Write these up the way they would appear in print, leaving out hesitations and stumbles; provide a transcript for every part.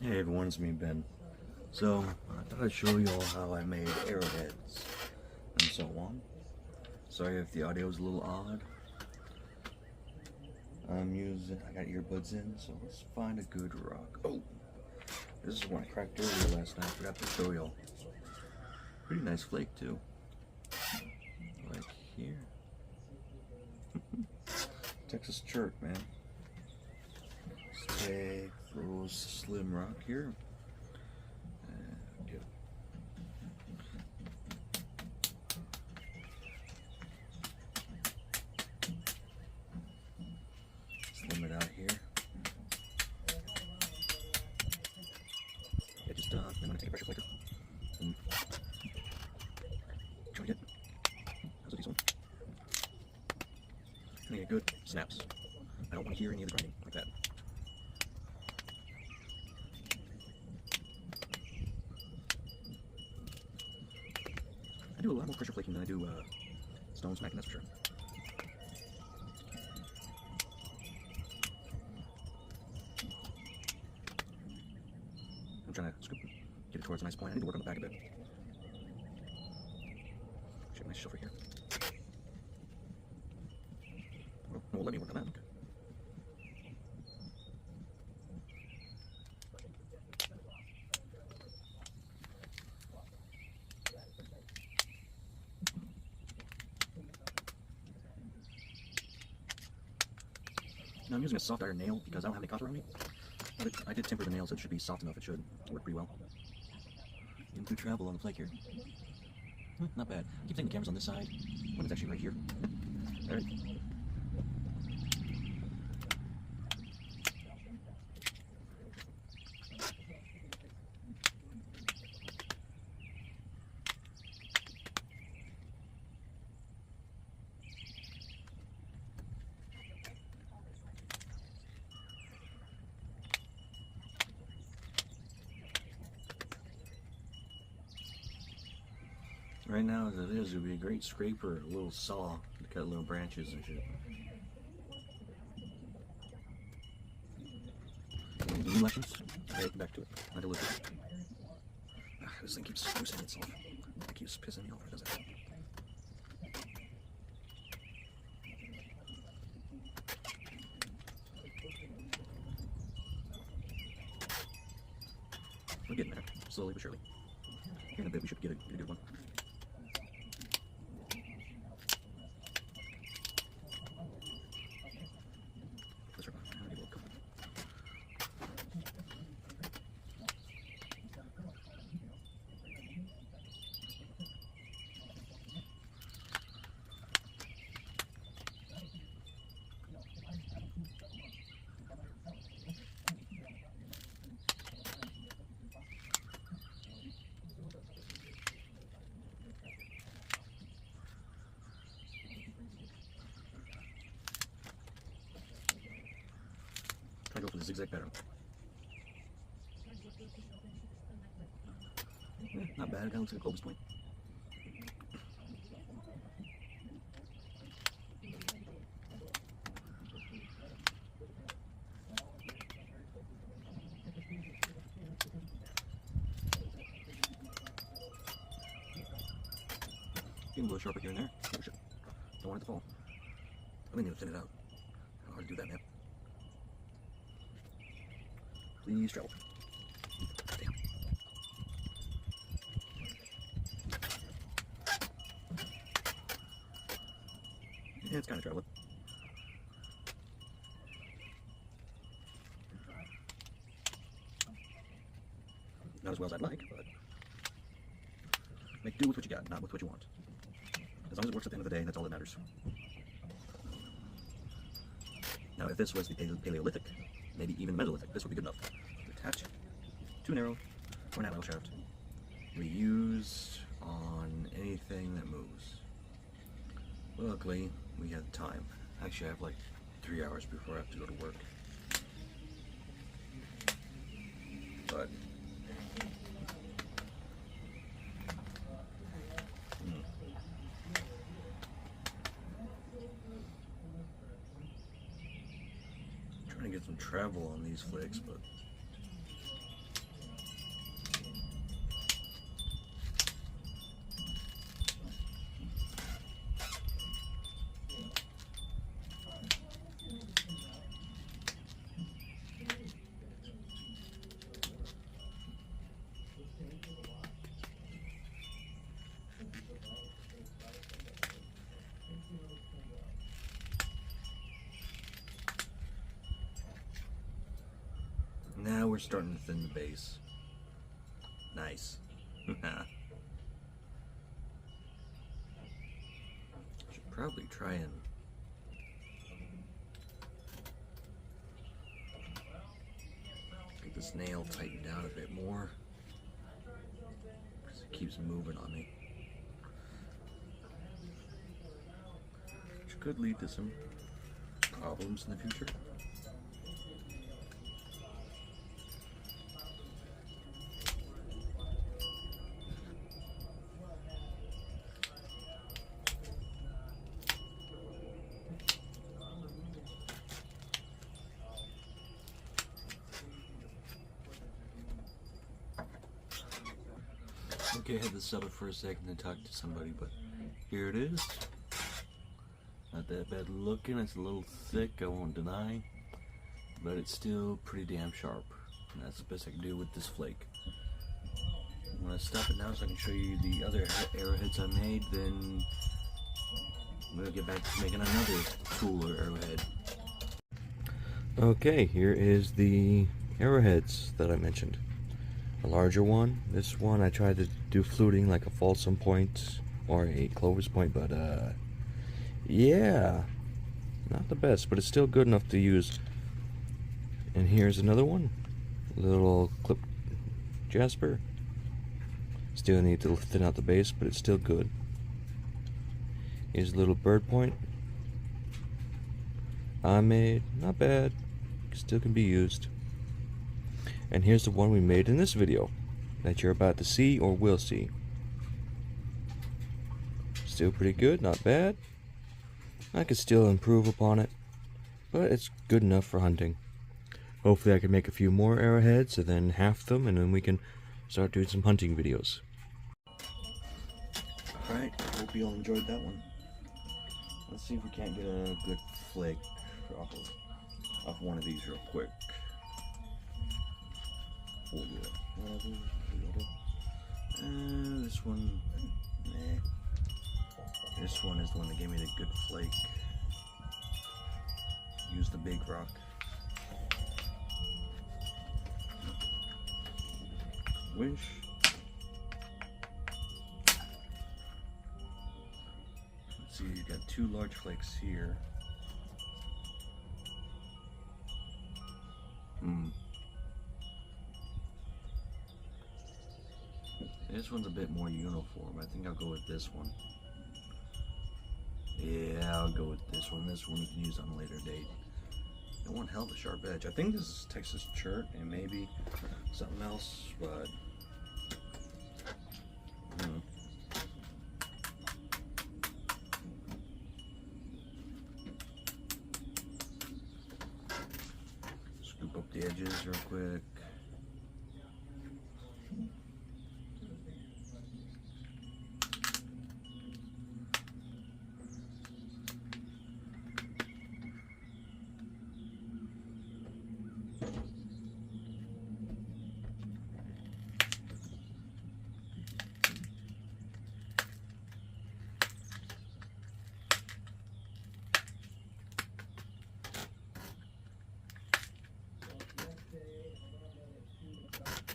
Hey everyone, it's me Ben. So I thought I'd show you all how I made arrowheads and so on. Sorry if the audio is a little odd. I got earbuds in, so let's find a good rock. Oh, this is one I cracked earlier last night. Forgot to show y'all. Pretty nice flake too. Like here. Texas chirt, man. Let's take those slim rock here. Slim it out here. Yeah, just I'm gonna take a pressure flaker and join it. How's a decent one? I need a good snaps. I don't want to hear any of the grinding like that. I do a lot more pressure flaking than I do stone smacking, that's for sure. I'm trying to scoop, get it towards a nice point. I need to work on the back a bit. Should have a nice shelf right here. Well, it won't let me work on that. Okay. Now I'm using a soft iron nail because I don't have any copper on me. But I did temper the nails, so it should be soft enough. It should work pretty well. Getting through travel on the flake here. Not bad. I keep thinking the camera's on this side when it's actually right here. Alright. Right now, as it is, it would be a great scraper, a little saw to cut little branches and shit. New lessons? Right, back to it. I deliver it. This thing keeps loosening itself. It keeps pissing me off when it does that. We're getting there, slowly but surely. Here in a bit, we should get a good one. I go for the zigzag pattern. Not bad, it kind of looks like a Clovis point. Getting a little sharper here and there. Oh shit. Don't want it to fall. I need to thin it out. How hard to do that, man. Please travel. Damn. Yeah, it's kind of traveling. Not as well as I'd like, but make do with what you got, not with what you want. As long as it works at the end of the day, that's all that matters. Now, if this was the Paleolithic, maybe even Mesolithic, this would be good enough to attach to an arrow or an atlatl shaft. Reuse on anything that moves. Luckily, we had time. Actually, I have like 3 hours before I have to go to work. But trying to get some travel on these flakes, but Now we're starting to thin the base. Nice. Should probably try and get this nail tightened down a bit more, because it keeps moving on me. Which could lead to some problems in the future. Okay, I had to settle for a second to talk to somebody, but here it is. Not that bad looking. It's a little thick, I won't deny, but it's still pretty damn sharp. And that's the best I can do with this flake. I'm going to stop it now so I can show you the other arrowheads I made, then we'll get back to making another tool or arrowhead. Okay, here is the arrowheads that I mentioned. A larger one. This one I tried to do fluting like a Folsom point or a Clovis point, but yeah, not the best, but it's still good enough to use. And here's another one, little clip jasper. Still need to thin out the base, but it's still good. Here's a little bird point I made, not bad, still can be used. And here's the one we made in this video that you're about to see or will see. Still pretty good, not bad. I could still improve upon it, but it's good enough for hunting. Hopefully I can make a few more arrowheads and then half them, and then we can start doing some hunting videos. Alright, hope you all enjoyed that one. Let's see if we can't get a good flake off one of these real quick. This one, nah. This one is the one that gave me the good flake. Use the big rock. Wish. Let's see, you've got two large flakes here. This one's a bit more uniform. I think I'll go with this one. Yeah, I'll go with this one. This one we can use on a later date. It won't help a sharp edge. I think this is Texas chirt and maybe something else, but scoop up the edges real quick.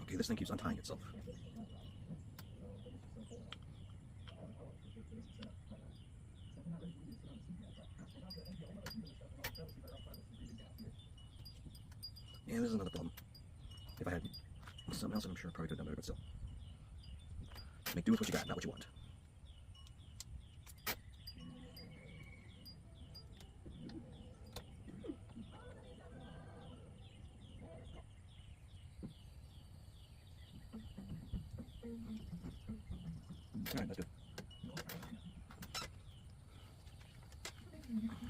Okay, this thing keeps untying itself. And this is another problem. If I had something else, I'm sure I probably could have done better, but still. Make do with what you got, not what you want. Alright, that's good.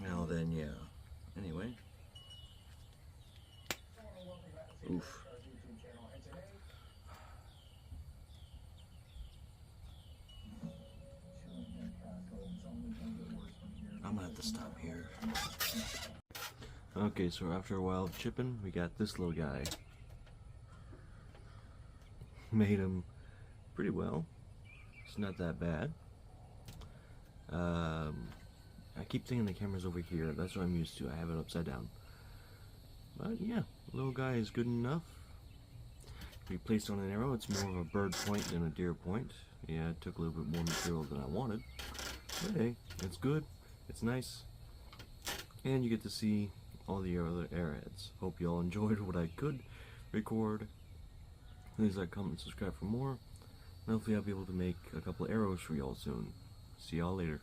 Now then, yeah. Anyway. Oof. I'm gonna have to stop here. Okay, so after a while of chipping, we got this little guy. Made him pretty well. It's not that bad. I keep thinking the camera's over here. That's what I'm used to. I have it upside down. But yeah, little guy is good enough. be placed on an arrow. It's more of a bird point than a deer point. Yeah, it took a little bit more material than I wanted. But hey, it's good, it's nice, and you get to see all the other arrowheads. Hope you all enjoyed what I could record. Please like, comment, and subscribe for more. And hopefully I'll be able to make a couple arrows for y'all soon. See y'all later.